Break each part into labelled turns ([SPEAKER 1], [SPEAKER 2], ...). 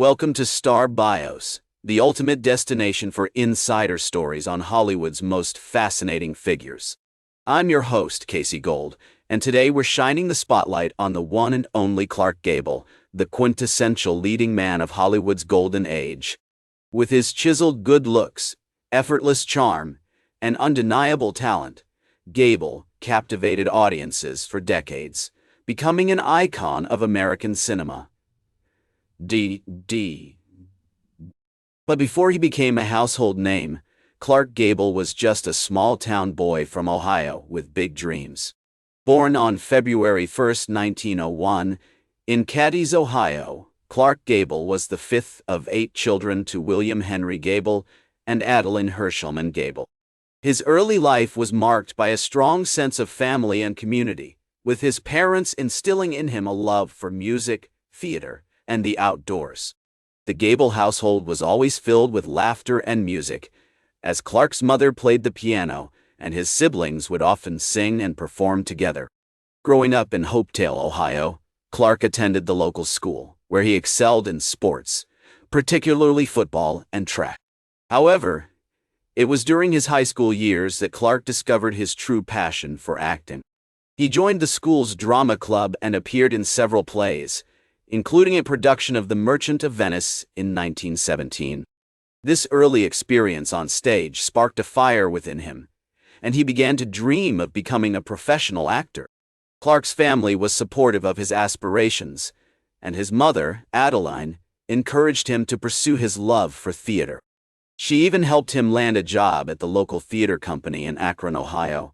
[SPEAKER 1] Welcome to Star Bios, the ultimate destination for insider stories on Hollywood's most fascinating figures. I'm your host, Casey Gold, and today we're shining the spotlight on the one and only Clark Gable, the quintessential leading man of Hollywood's golden age. With his chiseled good looks, effortless charm, and undeniable talent, Gable captivated audiences for decades, becoming an icon of American cinema. But before he became a household name, Clark Gable was just a small-town boy from Ohio with big dreams. Born on February 1, 1901, in Cadiz, Ohio, Clark Gable was the fifth of 8 children to William Henry Gable and Adeline Hershelman Gable. His early life was marked by a strong sense of family and community, with his parents instilling in him a love for music, theater, and the outdoors. The Gable household was always filled with laughter and music, as Clark's mother played the piano and his siblings would often sing and perform together. Growing up in Hopedale, Ohio, Clark attended the local school, where he excelled in sports, particularly football and track. However, it was during his high school years that Clark discovered his true passion for acting. He joined the school's drama club and appeared in several plays, including a production of The Merchant of Venice in 1917. This early experience on stage sparked a fire within him, and he began to dream of becoming a professional actor. Clark's family was supportive of his aspirations, and his mother, Adeline, encouraged him to pursue his love for theater. She even helped him land a job at the local theater company in Akron, Ohio,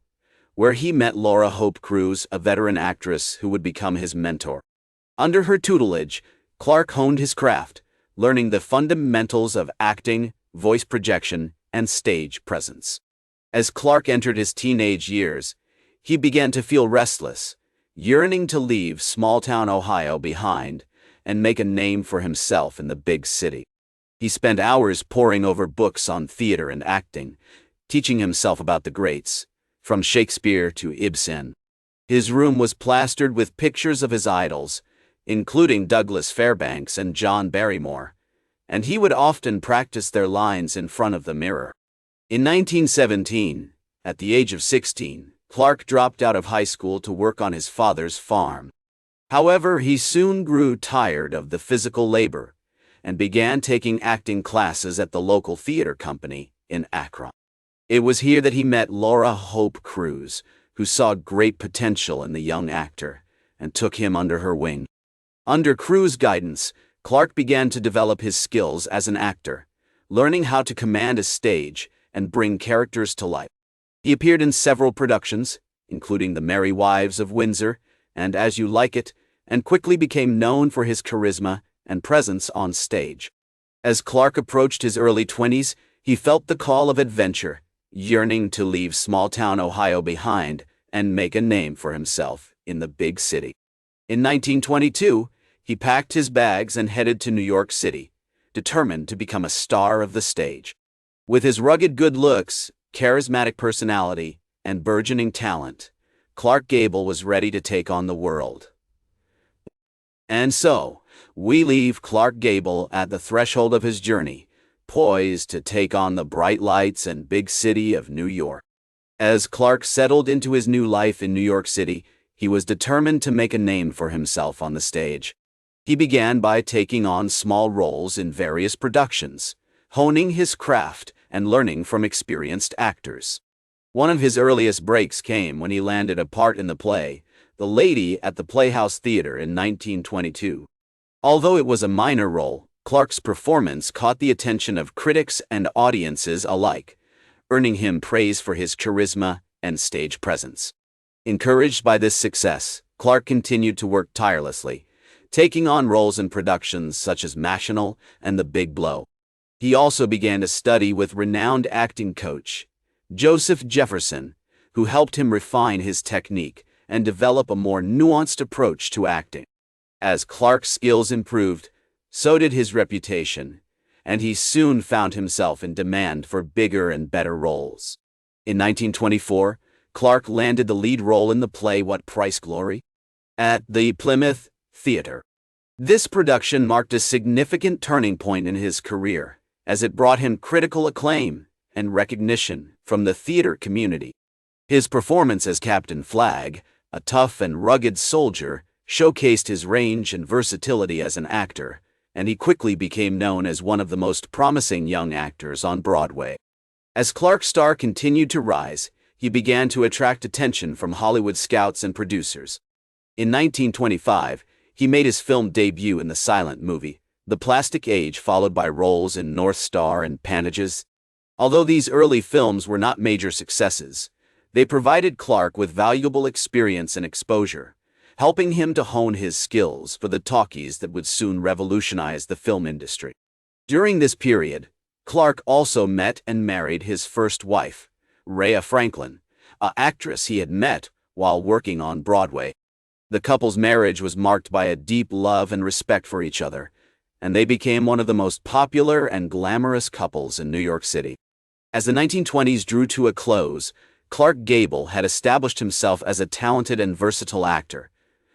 [SPEAKER 1] where he met Laura Hope Cruz, a veteran actress who would become his mentor. Under her tutelage, Clark honed his craft, learning the fundamentals of acting, voice projection, and stage presence. As Clark entered his teenage years, he began to feel restless, yearning to leave small-town Ohio behind and make a name for himself in the big city. He spent hours poring over books on theater and acting, teaching himself about the greats, from Shakespeare to Ibsen. His room was plastered with pictures of his idols, including Douglas Fairbanks and John Barrymore, and he would often practice their lines in front of the mirror. In 1917, at the age of 16, Clark dropped out of high school to work on his father's farm. However, he soon grew tired of the physical labor and began taking acting classes at the local theater company in Akron. It was here that he met Laura Hope Cruz, who saw great potential in the young actor and took him under her wing. Under Cruz's guidance, Clark began to develop his skills as an actor, learning how to command a stage and bring characters to life. He appeared in several productions, including The Merry Wives of Windsor and As You Like It, and quickly became known for his charisma and presence on stage. As Clark approached his early 20s, he felt the call of adventure, yearning to leave small-town Ohio behind and make a name for himself in the big city. In 1922, he packed his bags and headed to New York City, determined to become a star of the stage. With his rugged good looks, charismatic personality, and burgeoning talent, Clark Gable was ready to take on the world. And so, we leave Clark Gable at the threshold of his journey, poised to take on the bright lights and big city of New York. As Clark settled into his new life in New York City, he was determined to make a name for himself on the stage. He began by taking on small roles in various productions, honing his craft and learning from experienced actors. One of his earliest breaks came when he landed a part in the play, The Lady at the Playhouse Theater in 1922. Although it was a minor role, Clark's performance caught the attention of critics and audiences alike, earning him praise for his charisma and stage presence. Encouraged by this success, Clark continued to work tirelessly, taking on roles in productions such as Machinal and The Big Blow. He also began to study with renowned acting coach, Joseph Jefferson, who helped him refine his technique and develop a more nuanced approach to acting. As Clark's skills improved, so did his reputation, and he soon found himself in demand for bigger and better roles. In 1924, Clark landed the lead role in the play What Price Glory? At the Plymouth Theater. This production marked a significant turning point in his career, as it brought him critical acclaim and recognition from the theater community. His performance as Captain Flagg, a tough and rugged soldier, showcased his range and versatility as an actor, and he quickly became known as one of the most promising young actors on Broadway. As Clark's star continued to rise, he began to attract attention from Hollywood scouts and producers. In 1925, he made his film debut in the silent movie, The Plastic Age, followed by roles in North Star and Pantages. Although these early films were not major successes, they provided Clark with valuable experience and exposure, helping him to hone his skills for the talkies that would soon revolutionize the film industry. During this period, Clark also met and married his first wife, Rhea Franklin, an actress he had met while working on Broadway. The couple's marriage was marked by a deep love and respect for each other, and they became one of the most popular and glamorous couples in New York City. As the 1920s drew to a close, Clark Gable had established himself as a talented and versatile actor,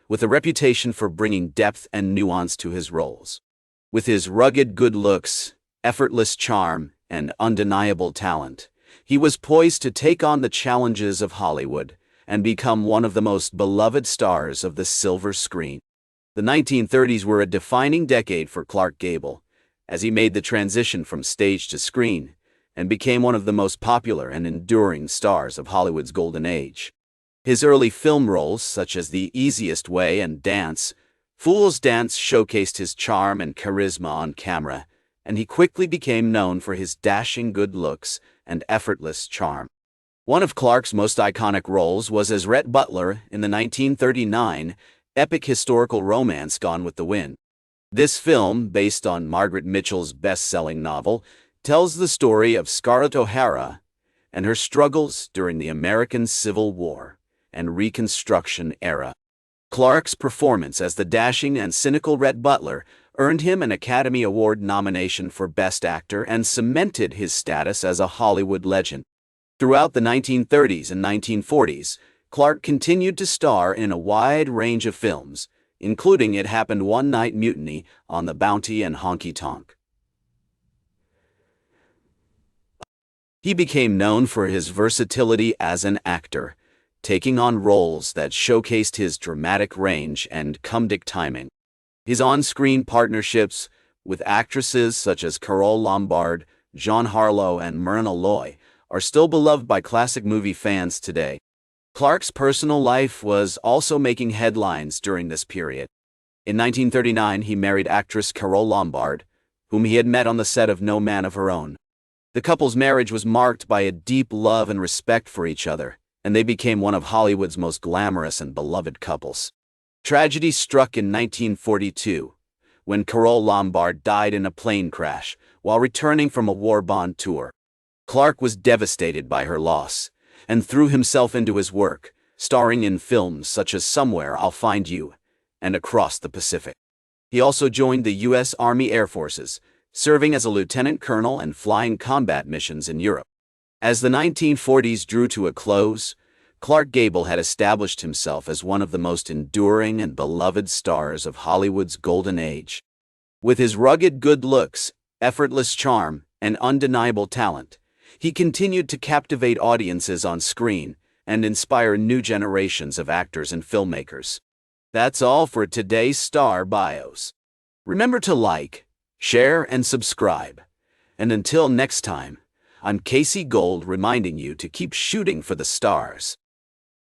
[SPEAKER 1] with a reputation for bringing depth and nuance to his roles. With his rugged good looks, effortless charm, and undeniable talent, he was poised to take on the challenges of Hollywood and become one of the most beloved stars of the silver screen. The 1930s were a defining decade for Clark Gable, as he made the transition from stage to screen and became one of the most popular and enduring stars of Hollywood's golden age. His early film roles, such as The Easiest Way and Dance, Fool's Dance, showcased his charm and charisma on camera, and he quickly became known for his dashing good looks and effortless charm. One of Clark's most iconic roles was as Rhett Butler in the 1939 epic historical romance Gone with the Wind. This film, based on Margaret Mitchell's best-selling novel, tells the story of Scarlett O'Hara and her struggles during the American Civil War and Reconstruction era. Clark's performance as the dashing and cynical Rhett Butler earned him an Academy Award nomination for Best Actor and cemented his status as a Hollywood legend. Throughout the 1930s and 1940s, Clark continued to star in a wide range of films, including It Happened One Night, Mutiny on the Bounty, and Honky Tonk. He became known for his versatility as an actor, taking on roles that showcased his dramatic range and comedic timing. His on-screen partnerships with actresses such as Carole Lombard, Jean Harlow, and Myrna Loy are still beloved by classic movie fans today. Clark's personal life was also making headlines during this period. In 1939, he married actress Carole Lombard, whom he had met on the set of No Man of Her Own. The couple's marriage was marked by a deep love and respect for each other, and they became one of Hollywood's most glamorous and beloved couples. Tragedy struck in 1942, when Carole Lombard died in a plane crash while returning from a war bond tour. Clark was devastated by her loss and threw himself into his work, starring in films such as Somewhere I'll Find You and Across the Pacific. He also joined the U.S. Army Air Forces, serving as a lieutenant colonel and flying combat missions in Europe. As the 1940s drew to a close, Clark Gable had established himself as one of the most enduring and beloved stars of Hollywood's golden age. With his rugged good looks, effortless charm, and undeniable talent, he continued to captivate audiences on screen and inspire new generations of actors and filmmakers. That's all for today's Star Bios. Remember to like, share, and subscribe. And until next time, I'm Casey Gold, reminding you to keep shooting for the stars.